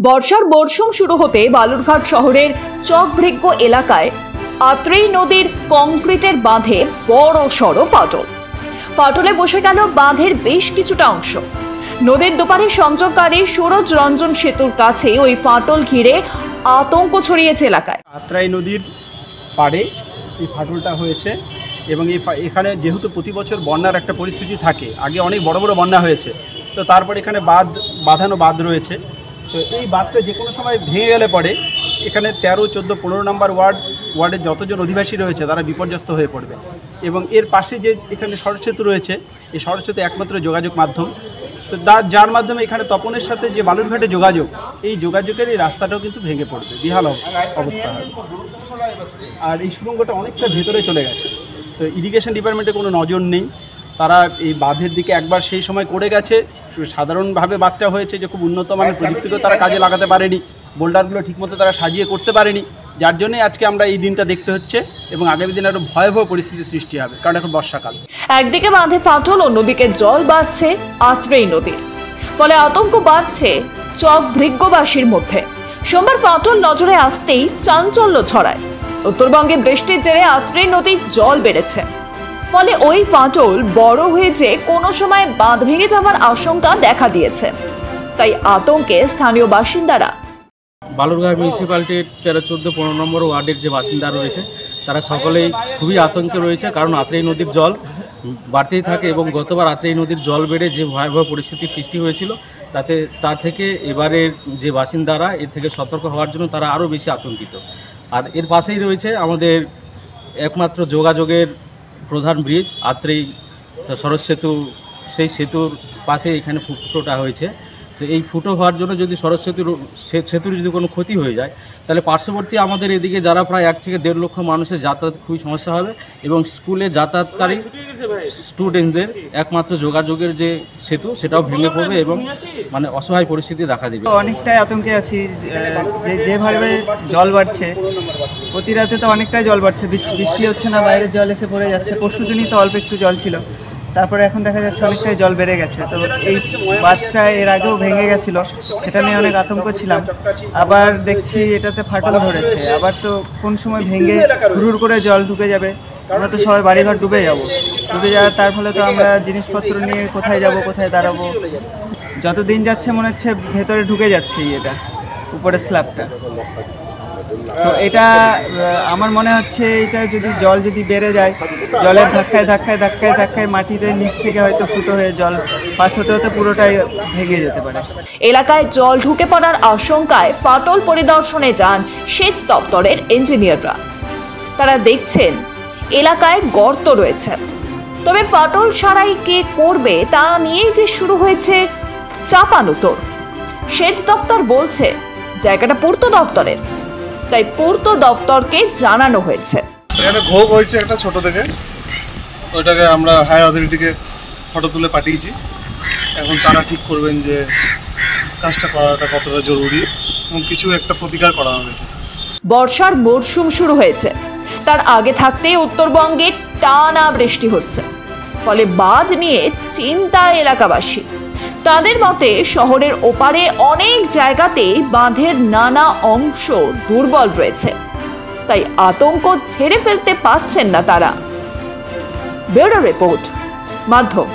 বর্ষার মরশুম শুরু হতে বালুরঘাট শহরের চকভৃজ্ঞ এলাকায় আত্রেই নদীর কংক্রিটের বাঁধে বড় সড় ফাটলে বসে গেল বাঁধের বেশ কিছুটা অংশ। নদীর দুপারে সংযোগকারী সুরজ রঞ্জন সেতুর কাছে ওই ফাটল ঘিরে আতঙ্ক ছড়িয়েছে এলাকায়। আত্রাই নদীর পাড়ে এই ফাটলটা হয়েছে এবং এখানে যেহেতু প্রতি বছর বন্যার একটা পরিস্থিতি থাকে, আগে অনেক বড় বড় বন্যা হয়েছে, তো তারপর এখানে বাঁধানো বাঁধ রয়েছে। তো এই বাঁধটা যে কোনো সময় ভেঙে গেলে পরে এখানে 13, 14, 15 নম্বর ওয়ার্ডের যতজন অধিবাসী রয়েছে তারা বিপর্যস্ত হয়ে পড়বে। এবং এর পাশে যে এখানে সড়ক সেতু রয়েছে, এই সড়ক সেতু একমাত্র যোগাযোগ মাধ্যম, তো যার মাধ্যমে এখানে তপনের সাথে যে বালুরঘাটে যোগাযোগ, এই যোগাযোগের এই রাস্তাটাও কিন্তু ভেঙে পড়বে, বিহাল অবস্থা হবে। আর এই সুড়ঙ্গটা অনেকটা ভেতরে চলে গেছে, তো ইরিগেশন ডিপার্টমেন্টে কোনো নজর নেই। তারা এই বাঁধের দিকে একবার সেই সময় করে গেছে, সাধারণভাবে বাঁধটা হয়েছে যে খুব উন্নত মানের প্রযুক্তিকেও তারা কাজে লাগাতে পারেনি, বোল্ডারগুলো ঠিকমতো তারা সাজিয়ে করতে পারেনি, যার জন্যই আজকে আমরা এই দিনটা দেখতে হচ্ছে এবং আগামী দিনে আরও ভয়াবহ পরিস্থিতির সৃষ্টি হবে, কারণ এখন বর্ষাকাল। একদিকে বাঁধে ফাটল, অন্যদিকে জল বাড়ছে আত্রেই নদীর, ফলে আতঙ্ক বাড়ছে চকভৃজ্ঞবাসীর মধ্যে। সোমবার ফাটল নজরে আসতেই চাঞ্চল্য ছড়ায়। উত্তরবঙ্গে বৃষ্টির জেরে আত্রেই নদীর জল বেড়েছে, ফলে ওই ফাটল বড় হয়ে যে কোনো সময় বাঁধ ভেঙে যাওয়ার আশঙ্কা দেখা দিয়েছে। তাই আতঙ্কে স্থানীয় বাসিন্দারা। বালুরঘাট মিউনিসিপ্যালিটির 13, 14, 15 নম্বর ওয়ার্ডের যে বাসিন্দা রয়েছে তারা সকলেই খুবই আতঙ্কে রয়েছে, কারণ আত্রেই নদীর জল বাড়তেই থাকে এবং গতবার আত্রেই নদীর জল বেড়ে যে ভয়াবহ পরিস্থিতির সৃষ্টি হয়েছিল তা থেকে এবারের যে বাসিন্দারা এর থেকে সতর্ক হওয়ার জন্য তারা আরও বেশি আতঙ্কিত। আর এর পাশেই রয়েছে আমাদের একমাত্র যোগাযোগের প্রধান ব্রিজ আত্রেই সরজ সেতু, সেই সেতুর পাশে এখানে ফুটোটা হয়েছে। তো এই ফুটো হওয়ার জন্য যদি সরজ সেতুর যদি কোনো ক্ষতি হয়ে যায়, তাহলে পার্শ্ববর্তী আমাদের এদিকে যারা প্রায় 1 থেকে 1.5 লক্ষ মানুষের যাতায়াত খুবই সমস্যা হবে এবং স্কুলে যাতায়াতকারী স্টুডেন্টদের একমাত্র যোগাযোগের যে সেতু সেটাও ভেঙে পড়বে এবং মানে অসহায় পরিস্থিতি দেখা দেবে। অনেকটাই আতঙ্কে আছি, যেভাবে জল বাড়ছে, প্রতি রাতে তো অনেকটাই জল বাড়ছে, বৃষ্টি হচ্ছে না, বাইরের জল এসে পড়ে যাচ্ছে। পরশু দিনই তো অল্প একটু জল ছিল, তারপরে এখন দেখা যাচ্ছে অনেকটাই জল বেড়ে গেছে। তো এই বাঁধটা এর আগেও ভেঙে গেছিল, সেটা নিয়ে অনেক আতঙ্ক ছিলাম। আবার দেখছি এটাতে ফাটল ধরেছে, আবার তো কোন সময় ভেঙে হুড় করে জল ঢুকে যাবে, আমরা তো সবাই বাড়িঘর ডুবে যাওয়ার, তার ফলে তো আমরা জিনিসপত্র নিয়ে কোথায় যাব, কোথায় দাঁড়াবো। যত দিন যাচ্ছে মনে হচ্ছে ভেতরে ঢুকে যাচ্ছে এটা উপরের স্ল্যাবটা। তো এটা আমার মনে হচ্ছে এটা জল যদি বেড়ে যায়, জলের ধাক্কায় মাটিতে নিচ থেকে হয়তো ফুটো হয়ে জল পাস হতে হতে পুরোটাই ভেঙে যেতে পারে। এলাকায় জল ঢুকে পড়ার আশঙ্কায় ফাটল পরিদর্শনে যান সেচ দপ্তরের ইঞ্জিনিয়াররা। তারা দেখছেন এলাকায় গর্ত রয়েছে, তবে ফাটল সারাই কে করবে তা নিয়েই যে শুরু হয়েছে চাপানুতোর। সেচ দপ্তর বলছে জায়গাটা পূর্ত দপ্তরের, তাই পূর্ত দপ্তরকে জানানো হয়েছে। এখানে ঘোগ হয়েছে একটা ছোট থেকে, ওইটাকে আমরা হায়ার অথরিটিকে ফটো তুলে পাঠিয়েছি। এখন তারা ঠিক করবেন যে কাজটা করাটা কতটা জরুরি এবং কিছু একটা প্রতিকার করা হবে। বর্ষার মরশুম শুরু হয়েছে, তার আগে থাকতেই উত্তরবঙ্গে টানা বৃষ্টি হচ্ছে, ফলে বাঁধ নিয়ে চিন্তায় এলাকাবাসী। তাদের মতে শহরের ওপারে অনেক জায়গাতেই বাঁধের নানা অংশ দুর্বল রয়েছে, তাই আতঙ্ক ঝেড়ে ফেলতে পারছেন না তারা। ব্যুরো রিপোর্ট, মাধ্যম।